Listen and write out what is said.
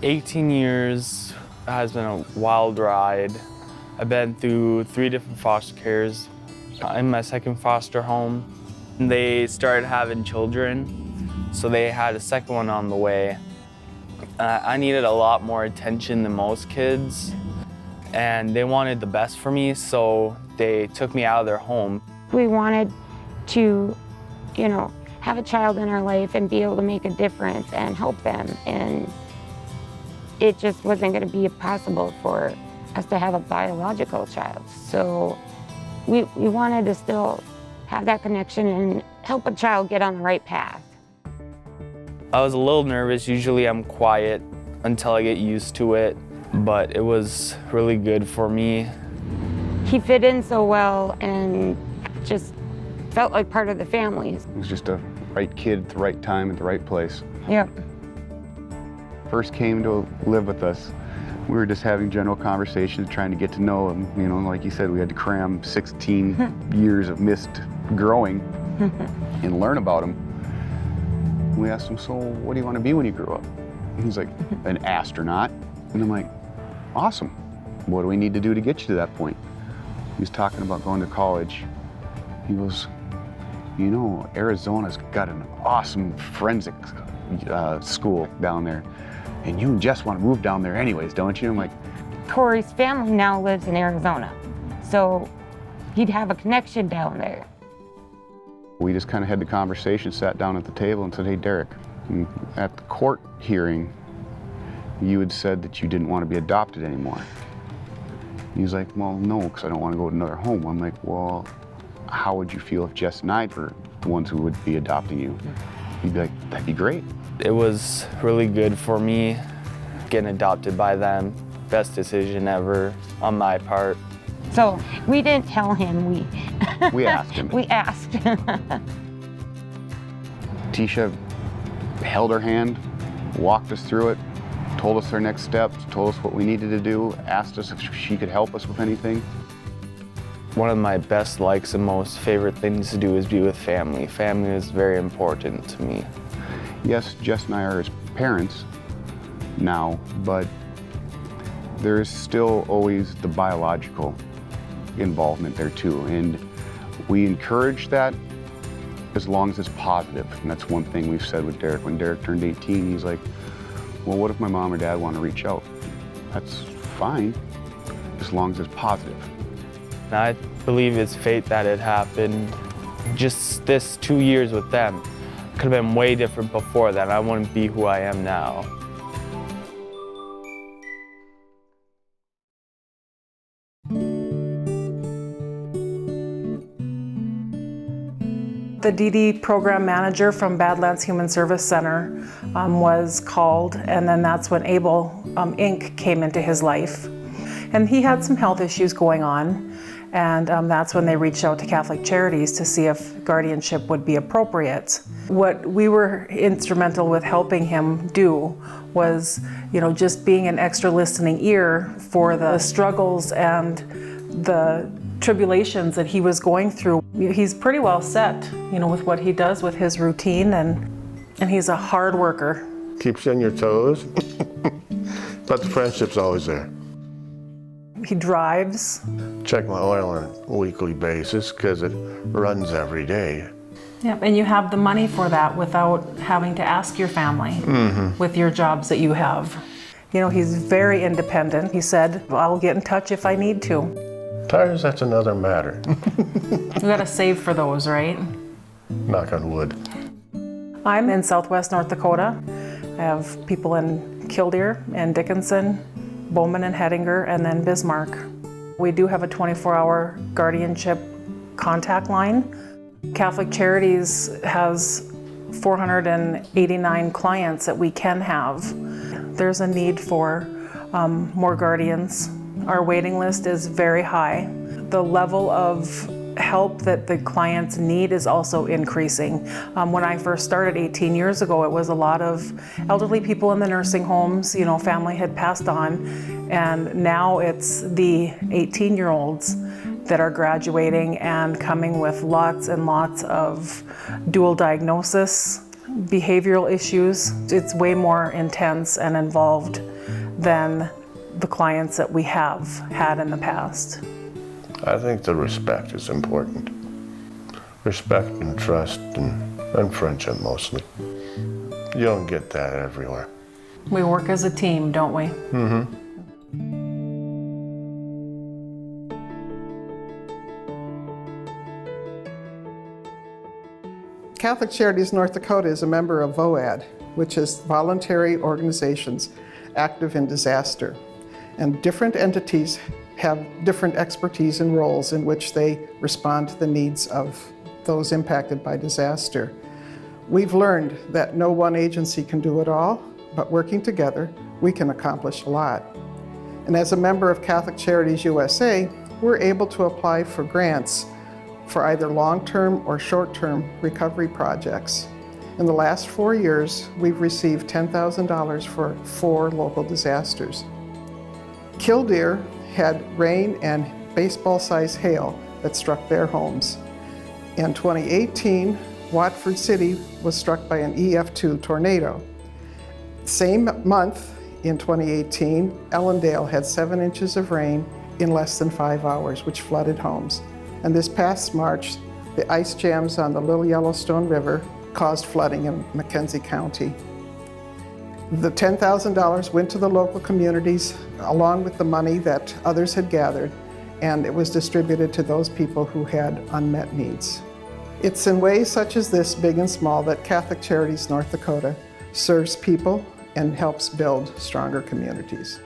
18 years has been a wild ride. I've been through 3 different foster cares. In my second foster home, they started having children, so they had a second one on the way. I needed a lot more attention than most kids, and they wanted the best for me, so they took me out of their home. We wanted to, have a child in our life and be able to make a difference and help them, and it just wasn't going to be possible for us to have a biological child. So we wanted to still have that connection and help a child get on the right path. I was a little nervous. Usually I'm quiet until I get used to it, but it was really good for me. He fit in so well and just felt like part of the family. He was just a right kid at the right time at the right place. Yep. First came to live with us, we were just having general conversations, trying to get to know him. Like you said, we had to cram 16 years of missed growing and learn about him. We asked him, so what do you want to be when you grow up? And he's like, an astronaut. And I'm like, awesome. What do we need to do to get you to that point? He was talking about going to college. He goes, Arizona's got an awesome forensic school down there. And you and Jess want to move down there anyways, don't you? I'm like, Corey's family now lives in Arizona, so he'd have a connection down there. We just kind of had the conversation, sat down at the table and said, hey, Derek, at the court hearing, you had said that you didn't want to be adopted anymore. He was like, well, no, because I don't want to go to another home. I'm like, well, how would you feel if Jess and I were the ones who would be adopting you? He'd be like, that'd be great. It was really good for me getting adopted by them. Best decision ever on my part. So we didn't tell him, we asked him. We asked. Tisha held her hand, walked us through it, told us our next steps, told us what we needed to do, asked us if she could help us with anything. One of my best likes and most favorite things to do is be with family. Family is very important to me. Yes, Jess and I are his parents now, but there is still always the biological involvement there too. And we encourage that as long as it's positive. And that's one thing we've said with Derek. When Derek turned 18, he's like, well, what if my mom or dad want to reach out? That's fine, as long as it's positive. I believe it's fate that it happened. Just this 2 years with them could have been way different before that. I wouldn't be who I am now. The DD program manager from Badlands Human Service Center was called, and then that's when Able Inc. came into his life. And he had some health issues going on, and that's when they reached out to Catholic Charities to see if guardianship would be appropriate. What we were instrumental with helping him do was, just being an extra listening ear for the struggles and the tribulations that he was going through. He's pretty well set, with what he does with his routine, and he's a hard worker. Keeps you on your toes, but the friendship's always there. He drives. Check my oil on a weekly basis because it runs every day. Yep, and you have the money for that without having to ask your family with your jobs that you have. He's very independent. He said, I'll get in touch if I need to. Tires, that's another matter. You gotta save for those, right? Knock on wood. I'm in Southwest North Dakota. I have people in Killdeer and Dickinson, Bowman and Hettinger, and then Bismarck. We do have a 24-hour guardianship contact line. Catholic Charities has 489 clients that we can have. There's a need for more guardians. Our waiting list is very high. The level of help that the clients need is also increasing. When I first started 18 years ago, it was a lot of elderly people in the nursing homes, family had passed on, and now it's the 18-year-olds that are graduating and coming with lots and lots of dual diagnosis, behavioral issues. It's way more intense and involved than the clients that we have had in the past. I think the respect is important. Respect and trust and friendship mostly. You don't get that everywhere. We work as a team, don't we? Catholic Charities North Dakota is a member of VOAD, which is Voluntary Organizations Active in Disaster. And different entities have different expertise and roles in which they respond to the needs of those impacted by disaster. We've learned that no one agency can do it all, but working together, we can accomplish a lot. And as a member of Catholic Charities USA, we're able to apply for grants for either long-term or short-term recovery projects. In the last 4 years, we've received $10,000 for 4 local disasters. Killdeer had rain and baseball-sized hail that struck their homes. In 2018, Watford City was struck by an EF2 tornado. Same month, in 2018, Ellendale had 7 inches of rain in less than 5 hours, which flooded homes. And this past March, the ice jams on the Little Yellowstone River caused flooding in McKenzie County. The $10,000 went to the local communities along with the money that others had gathered, and it was distributed to those people who had unmet needs. It's in ways such as this, big and small, that Catholic Charities North Dakota serves people and helps build stronger communities.